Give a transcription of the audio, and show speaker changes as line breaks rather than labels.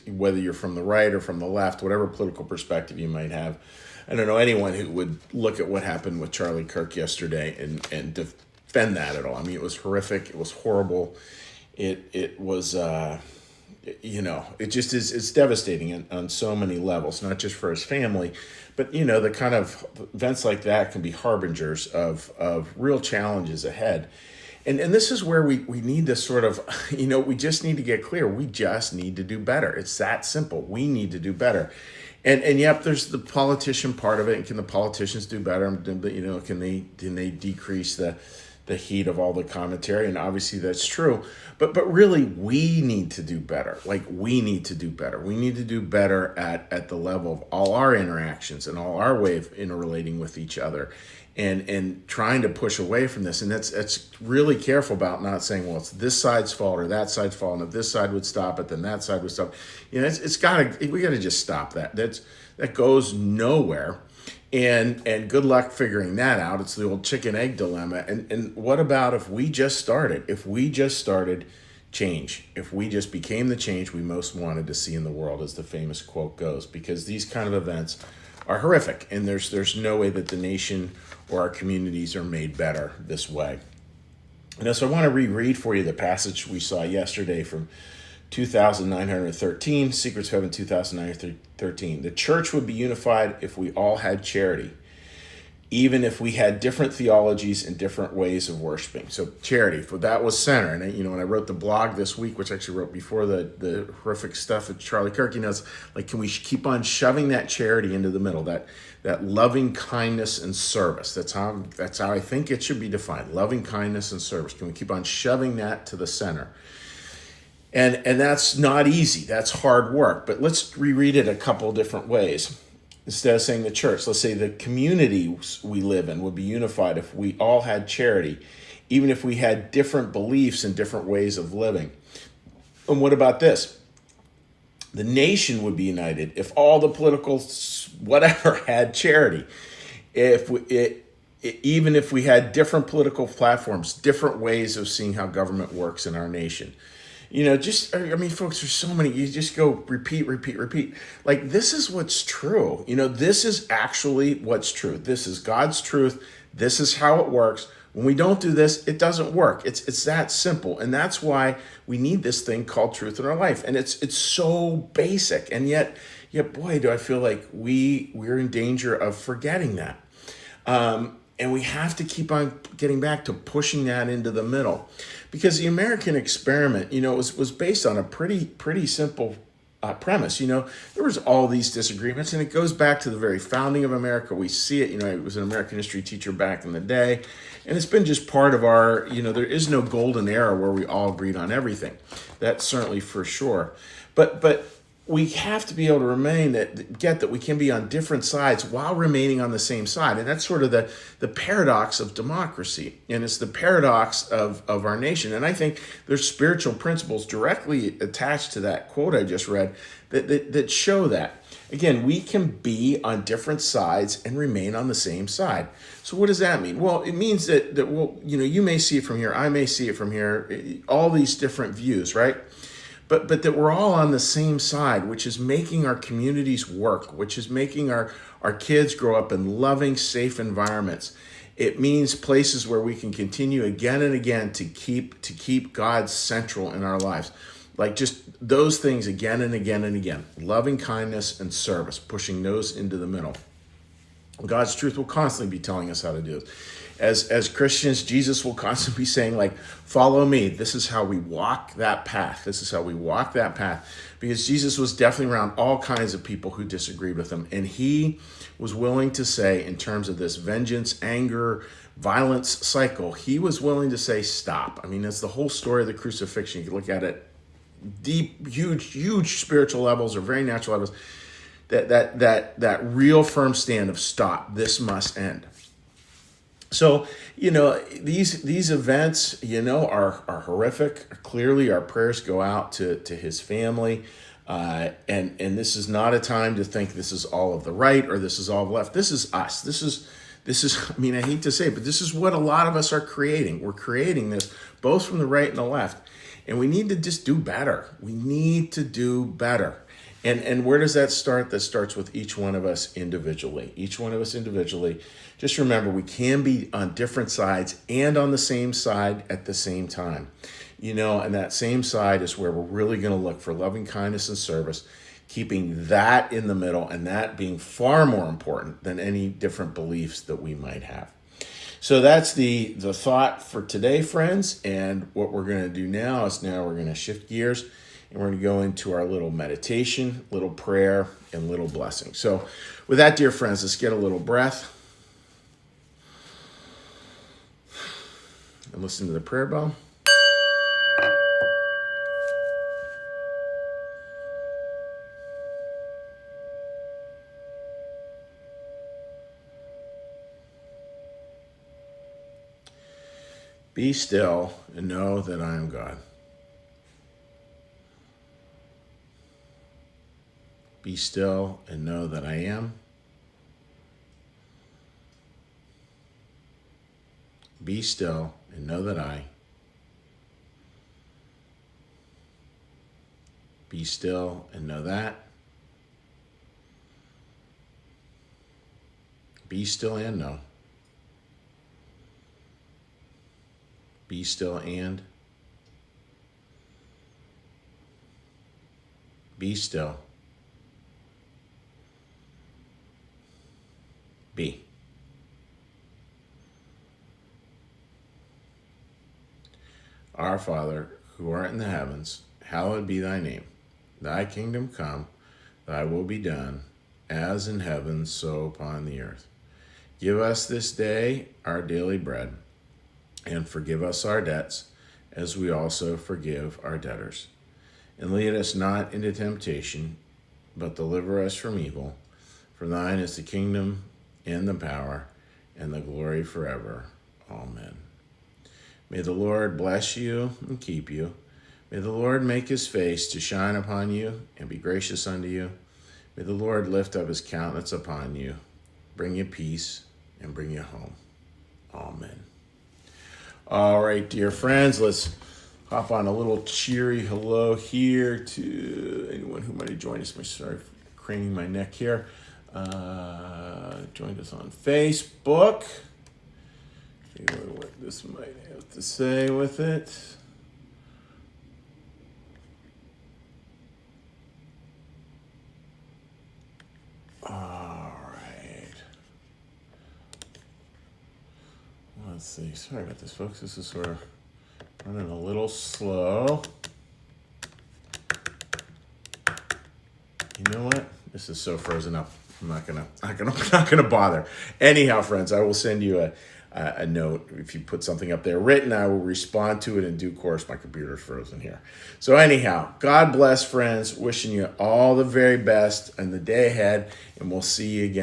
whether you're from the right or from the left, whatever political perspective you might have. I don't know anyone who would look at what happened with Charlie Kirk yesterday and defend that at all. I mean, it was horrific. It was horrible. It was, it just is, it's devastating on so many levels, not just for his family, but, the kind of events like that can be harbingers of real challenges ahead. And this is where we need to sort of, we just need to get clear. We just need to do better. It's that simple. We need to do better. And yep, there's the politician part of it. And can the politicians do better? Can they decrease the heat of all the commentary? And obviously that's true. But really, we need to do better. We need to do better. We need to do better at the level of all our interactions and all our way of interrelating with each other. And trying to push away from this. And that's really careful about not saying, well, it's this side's fault or that side's fault. And if this side would stop it, then that side would stop. We got to just stop that. That goes nowhere. And good luck figuring that out. It's the old chicken egg dilemma. And what about if we just started? If we just started change, if we just became the change we most wanted to see in the world, as the famous quote goes, because these kind of events are horrific, and there's no way that the nation or our communities are made better this way. So I want to reread for you the passage we saw yesterday from 2913, Secrets of Heaven 2913. The church would be unified if we all had charity, even if we had different theologies and different ways of worshiping. So charity, for that was center. And when I wrote the blog this week, which I actually wrote before the horrific stuff at Charlie Kirk, it's like, can we keep on shoving that charity into the middle, that loving kindness and service? That's how I think it should be defined, loving kindness and service. Can we keep on shoving that to the center? And that's not easy. That's hard work. But let's reread it a couple different ways. Instead of saying the church, let's say the community we live in would be unified if we all had charity, even if we had different beliefs and different ways of living. And what about this? The nation would be united if all the political whatever had charity. Even if we had different political platforms, different ways of seeing how government works in our nation. Folks, there's so many, you just go repeat. This is what's true. This is actually what's true. This is God's truth. This is how it works. When we don't do this, it doesn't work. It's that simple. And that's why we need this thing called truth in our life. And it's so basic. And yet, boy, do I feel like we're in danger of forgetting that. And we have to keep on getting back to pushing that into the middle. Because the American experiment, was based on a pretty simple premise. There was all these disagreements, and it goes back to the very founding of America. We see it. I was an American history teacher back in the day, and it's been just part of our, there is no golden era where we all agreed on everything. That's certainly for sure. But we have to be able to get that we can be on different sides while remaining on the same side. And that's sort of the paradox of democracy. And it's the paradox of our nation. And I think there's spiritual principles directly attached to that quote I just read that show that. Again, we can be on different sides and remain on the same side. So what does that mean? Well, it means that you may see it from here, I may see it from here, all these different views, right? But that we're all on the same side, which is making our communities work, which is making our kids grow up in loving, safe environments. It means places where we can continue again and again to keep God central in our lives. Like just those things again and again and again. Loving kindness and service, pushing those into the middle. God's truth will constantly be telling us how to do it. As Christians, Jesus will constantly be saying, follow me. This is how we walk that path. This is how we walk that path. Because Jesus was definitely around all kinds of people who disagreed with him. And he was willing to say, in terms of this vengeance, anger, violence cycle, he was willing to say, stop. That's the whole story of the crucifixion. You can look at it deep, huge spiritual levels or very natural levels. That real firm stand of stop. This must end. So, these events, are horrific. Clearly, our prayers go out to his family. And this is not a time to think this is all of the right or this is all of the left. This is us. This is, I hate to say it, but this is what a lot of us are creating. We're creating this both from the right and the left. And we need to just do better. We need to do better. And where does that start? That starts with each one of us individually. Each one of us individually. Just remember, we can be on different sides and on the same side at the same time. And that same side is where we're really going to look for loving kindness and service, keeping that in the middle, and that being far more important than any different beliefs that we might have. So that's the thought for today, friends. And what we're going to do now is we're going to shift gears, and we're going to go into our little meditation, little prayer, and little blessing. So with that, dear friends, let's get a little breath and listen to the prayer bell. Be still and know that I am God. Be still and know that I am. Be still and know that I. Be still and know that. Be still and know. Be still and. Be still. Be. Our Father, who art in the heavens, hallowed be thy name. Thy kingdom come, thy will be done, as in heaven, so upon the earth. Give us this day our daily bread, and forgive us our debts, as we also forgive our debtors. And lead us not into temptation, but deliver us from evil. For thine is the kingdom, and the power, and the glory forever. Amen. May the Lord bless you and keep you. May the Lord make his face to shine upon you and be gracious unto you. May the Lord lift up his countenance upon you, bring you peace, and bring you home. Amen. All right, dear friends, let's hop on a little cheery hello here to anyone who might have joined us. Sorry for craning my neck here. Joined us on Facebook. See what this might have to say with it. All right. Let's see. Sorry about this, folks. This is sort of running a little slow. You know what? This is so frozen up. I'm not gonna bother. Anyhow, friends, I will send you a note. If you put something up there written, I will respond to it in due course. My computer's frozen here. So anyhow, God bless, friends. Wishing you all the very best in the day ahead, and we'll see you again.